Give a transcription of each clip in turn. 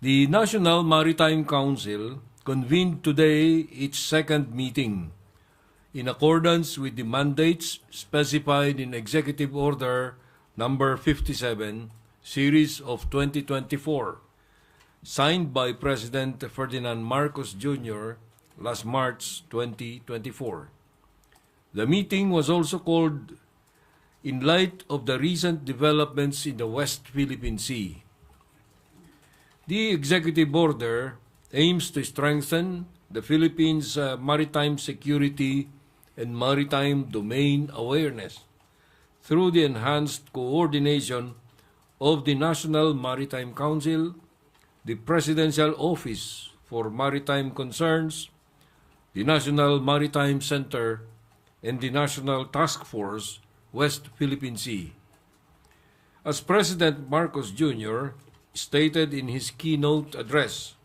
The National Maritime Council convened today its second meeting in accordance with the mandates specified in Executive Order Number 57, Series of 2024, signed by President Ferdinand Marcos Jr. last March 2024. The meeting was also called in light of the recent developments in the West Philippine Sea. The executive order aims to strengthen the Philippines' maritime security and maritime domain awareness through the enhanced coordination of the National Maritime Council, the Presidential Office for Maritime Concerns, the National Maritime Center, and the National Task Force West Philippine Sea. As President Marcos Jr. stated in his keynote address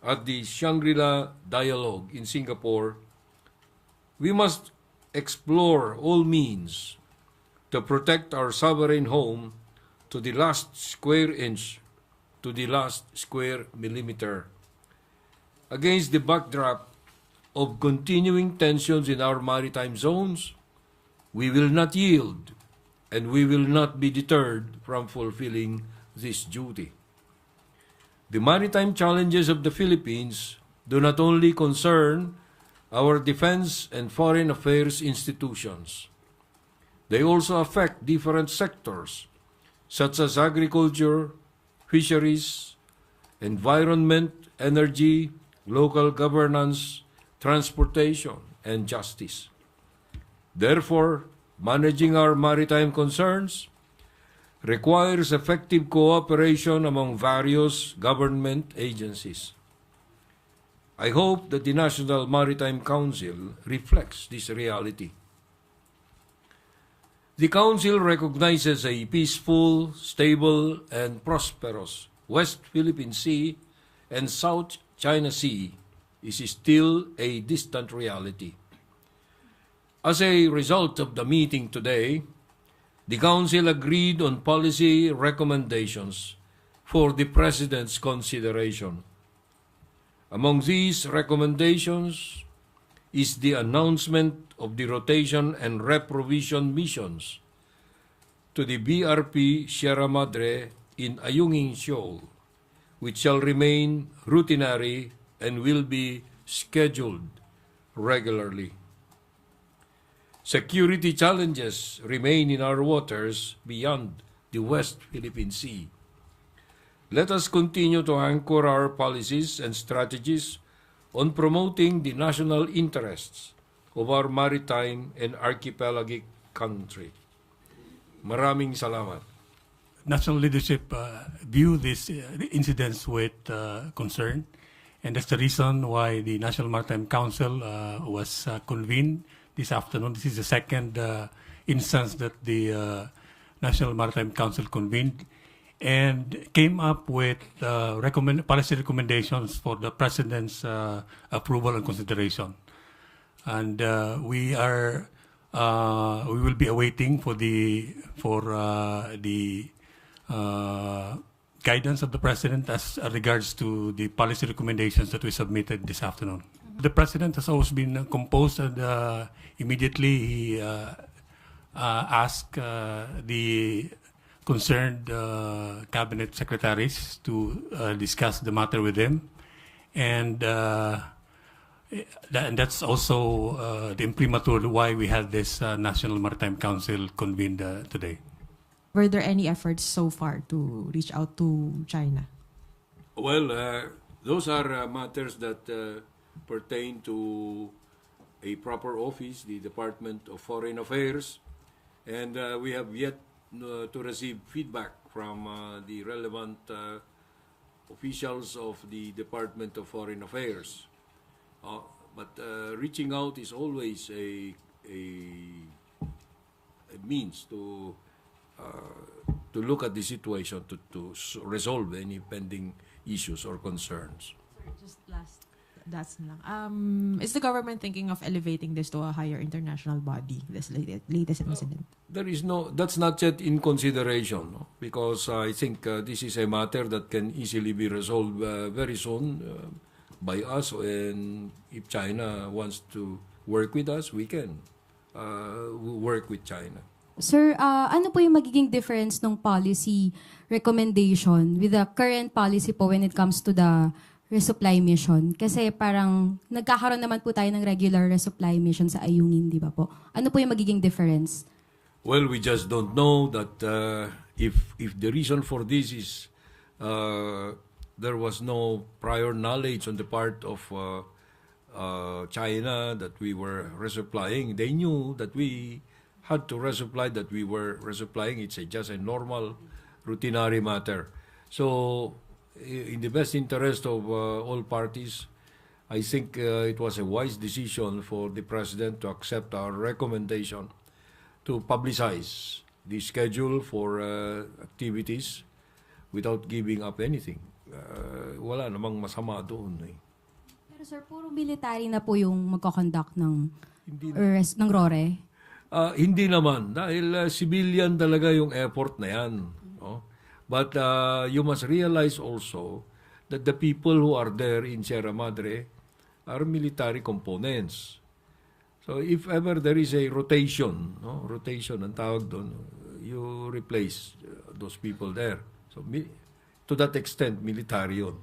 at the Shangri-La Dialogue in Singapore, we must explore all means to protect our sovereign home to the last square inch, to the last square millimeter. Against the backdrop of continuing tensions in our maritime zones, we will not yield and we will not be deterred from fulfilling this duty. The maritime challenges of the Philippines do not only concern our defense and foreign affairs institutions. They also affect different sectors such as agriculture, fisheries, environment, energy, local governance, transportation, and justice. Therefore, managing our maritime concerns requires effective cooperation among various government agencies. I hope that the National Maritime Council reflects this reality. The Council recognizes a peaceful, stable, and prosperous West Philippine Sea and South China Sea is still a distant reality. As a result of the meeting today, the Council agreed on policy recommendations for the President's consideration. Among these recommendations is the announcement of the rotation and reprovision missions to the BRP Sierra Madre in Ayungin Shoal, which shall remain routinary and will be scheduled regularly. Security challenges remain in our waters beyond the West Philippine Sea. Let us continue to anchor our policies and strategies on promoting the national interests of our maritime and archipelagic country. Maraming salamat. National leadership view these incidents with concern, and that's the reason why the National Maritime Council was convened this afternoon. This is the second instance that the National Maritime Council convened and came up with policy recommendations for the President's approval and consideration. And we will be awaiting for the guidance of the President as regards to the policy recommendations that we submitted this afternoon. The President has always been composed, and immediately he asked the concerned cabinet secretaries to discuss the matter with him, and that's also the imprimatur why we had this National Maritime Council convened today. Were there any efforts so far to reach out to China? Well, those are matters that pertain to a proper office, the Department of Foreign Affairs, and we have yet to receive feedback from the relevant officials of the Department of Foreign Affairs. But reaching out is always a means to look at the situation, to resolve any pending issues or concerns. Just last That's lang. Is the government thinking of elevating this to a higher international body, this latest incident? There is no, that's not yet in consideration, no? Because I think this is a matter that can easily be resolved very soon by us, and if China wants to work with us, we can work with China. Sir, ano po yung magiging difference ng policy recommendation with the current policy po when it comes to the resupply mission? Kasi parang nagkakaroon naman po tayo ng regular resupply mission sa Ayungin, di ba po? Ano po yung magiging difference? Well, we just don't know that if the reason for this is there was no prior knowledge on the part of China that we were resupplying. They knew that we had to resupply, that we were resupplying. It's just a normal, routinary matter. So, in the best interest of all parties, I think it was a wise decision for the President to accept our recommendation to publicize the schedule for activities without giving up anything. Wala namang masama doon. Pero sir, puro military na po yung magkoconduct ng RORE? Hindi naman, dahil civilian talaga yung effort na yan. No? But you must realize also that the people who are there in Sierra Madre are military components. So if ever there is a rotation, no? Rotation ang tawag doon, you replace those people there. So to that extent, military yun.